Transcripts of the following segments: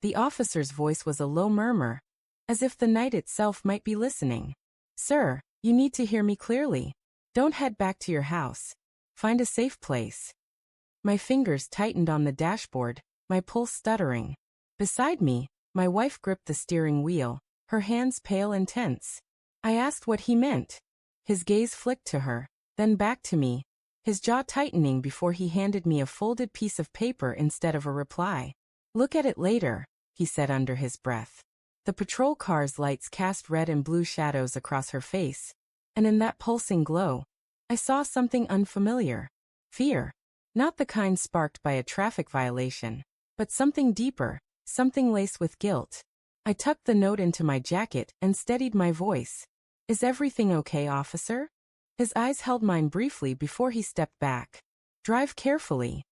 The officer's voice was a low murmur, as if the night itself might be listening. "Sir, you need to hear me clearly. Don't head back to your house. Find a safe place." My fingers tightened on the dashboard, my pulse stuttering. Beside me, my wife gripped the steering wheel, her hands pale and tense. I asked what he meant. His gaze flicked to her, then back to me, his jaw tightening before he handed me a folded piece of paper instead of a reply. "Look at it later," he said under his breath. The patrol car's lights cast red and blue shadows across her face, and in that pulsing glow, I saw something unfamiliar. Fear. Not the kind sparked by a traffic violation, but something deeper, something laced with guilt. I tucked the note into my jacket and steadied my voice. "Is everything okay, officer?" His eyes held mine briefly before he stepped back. "Drive carefully."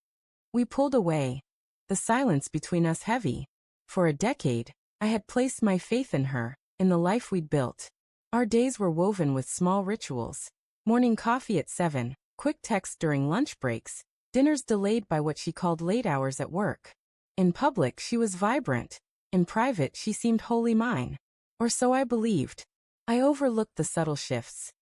We pulled away, the silence between us heavy. For a decade, I had placed my faith in her, in the life we'd built. Our days were woven with small rituals. Morning coffee at 7, quick texts during lunch breaks, dinners delayed by what she called late hours at work. In public, she was vibrant. In private, she seemed wholly mine. Or so I believed. I overlooked the subtle shifts.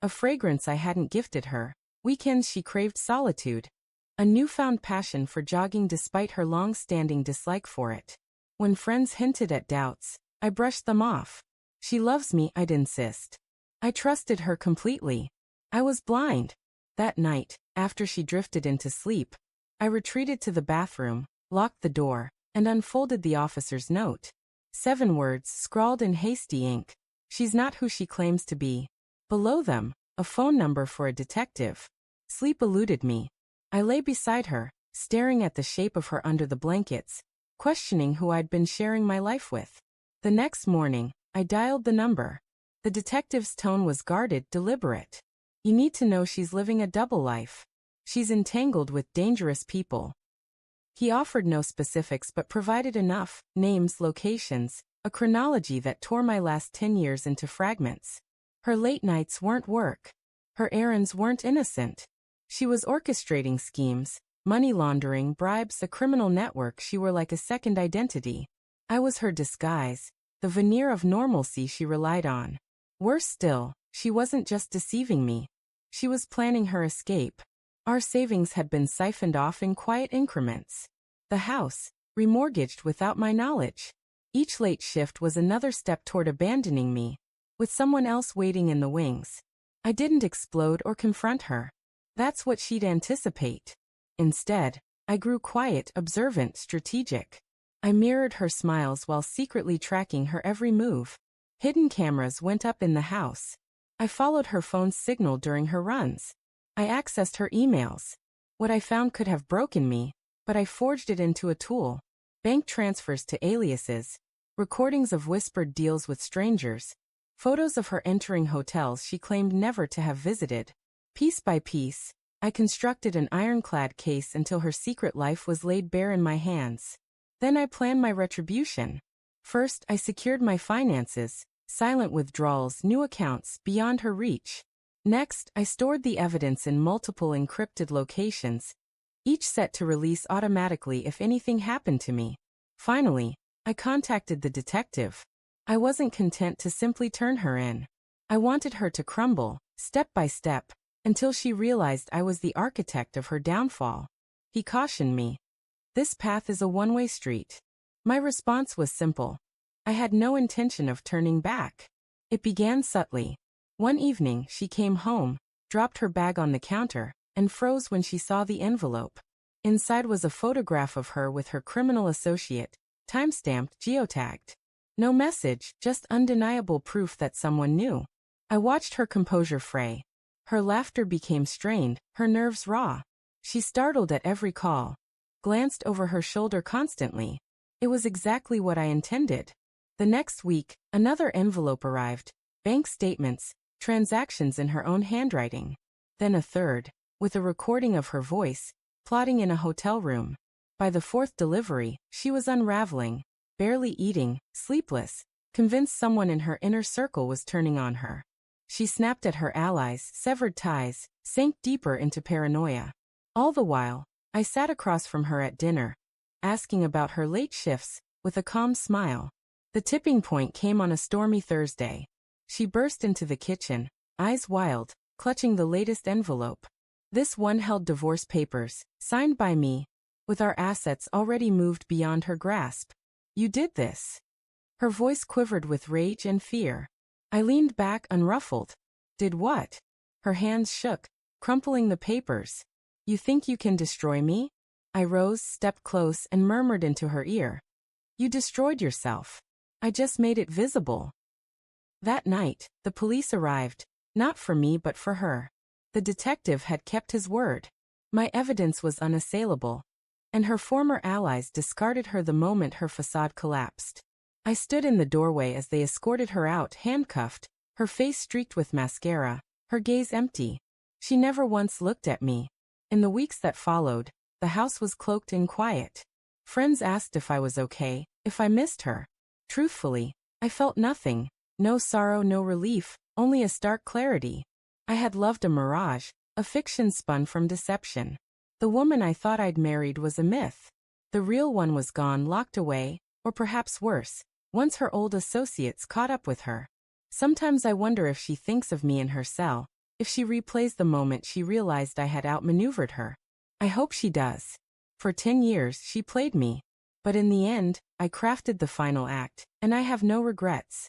A fragrance I hadn't gifted her. Weekends she craved solitude. A newfound passion for jogging despite her long-standing dislike for it. When friends hinted at doubts, I brushed them off. She loves me, I'd insist. I trusted her completely. I was blind. That night, after she drifted into sleep, I retreated to the bathroom, locked the door, and unfolded the officer's note. 7 words scrawled in hasty ink. "She's not who she claims to be." Below them, a phone number for a detective. Sleep eluded me. I lay beside her, staring at the shape of her under the blankets, questioning who I'd been sharing my life with. The next morning, I dialed the number. The detective's tone was guarded, deliberate. "You need to know she's living a double life. She's entangled with dangerous people." He offered no specifics but provided enough: names, locations, a chronology that tore my last 10 years into fragments. Her late nights weren't work. Her errands weren't innocent. She was orchestrating schemes, money laundering, bribes, a criminal network. She were like a second identity. I was her disguise, the veneer of normalcy she relied on. Worse still, she wasn't just deceiving me. She was planning her escape. Our savings had been siphoned off in quiet increments. The house, remortgaged without my knowledge. Each late shift was another step toward abandoning me, with someone else waiting in the wings. I didn't explode or confront her. That's what she'd anticipate. Instead, I grew quiet, observant, strategic. I mirrored her smiles while secretly tracking her every move. Hidden cameras went up in the house. I followed her phone's signal during her runs. I accessed her emails. What I found could have broken me, but I forged it into a tool. Bank transfers to aliases, recordings of whispered deals with strangers, photos of her entering hotels she claimed never to have visited. Piece by piece, I constructed an ironclad case until her secret life was laid bare in my hands. Then I planned my retribution. First, I secured my finances, silent withdrawals, new accounts beyond her reach. Next, I stored the evidence in multiple encrypted locations, each set to release automatically if anything happened to me. Finally, I contacted the detective. I wasn't content to simply turn her in. I wanted her to crumble, step by step, until she realized I was the architect of her downfall. He cautioned me. "This path is a one-way street." My response was simple. I had no intention of turning back. It began subtly. One evening, she came home, dropped her bag on the counter, and froze when she saw the envelope. Inside was a photograph of her with her criminal associate, timestamped, geotagged. No message, just undeniable proof that someone knew. I watched her composure fray. Her laughter became strained, her nerves raw. She startled at every call, glanced over her shoulder constantly. It was exactly what I intended. The next week, another envelope arrived, bank statements, transactions in her own handwriting. Then a third, with a recording of her voice, plotting in a hotel room. By the fourth delivery, she was unraveling, barely eating, sleepless, convinced someone in her inner circle was turning on her. She snapped at her allies, severed ties, sank deeper into paranoia. All the while, I sat across from her at dinner, asking about her late shifts, with a calm smile. The tipping point came on a stormy Thursday. She burst into the kitchen, eyes wild, clutching the latest envelope. This one held divorce papers, signed by me, with our assets already moved beyond her grasp. You did this. Her voice quivered with rage and fear. I leaned back unruffled. Did what? Her hands shook, crumpling the papers. You think you can destroy me? I rose, stepped close, and murmured into her ear. You destroyed yourself. I just made it visible. That night, the police arrived, not for me but for her. The detective had kept his word. My evidence was unassailable, and her former allies discarded her the moment her facade collapsed. I stood in the doorway as they escorted her out, handcuffed, her face streaked with mascara, her gaze empty. She never once looked at me. In the weeks that followed, the house was cloaked in quiet. Friends asked if I was okay, if I missed her. Truthfully, I felt nothing. No sorrow, no relief, only a stark clarity. I had loved a mirage, a fiction spun from deception. The woman I thought I'd married was a myth. The real one was gone, locked away, or perhaps worse, once her old associates caught up with her. Sometimes I wonder if she thinks of me in her cell, if she replays the moment she realized I had outmaneuvered her. I hope she does. For 10 years she played me. But in the end, I crafted the final act, and I have no regrets.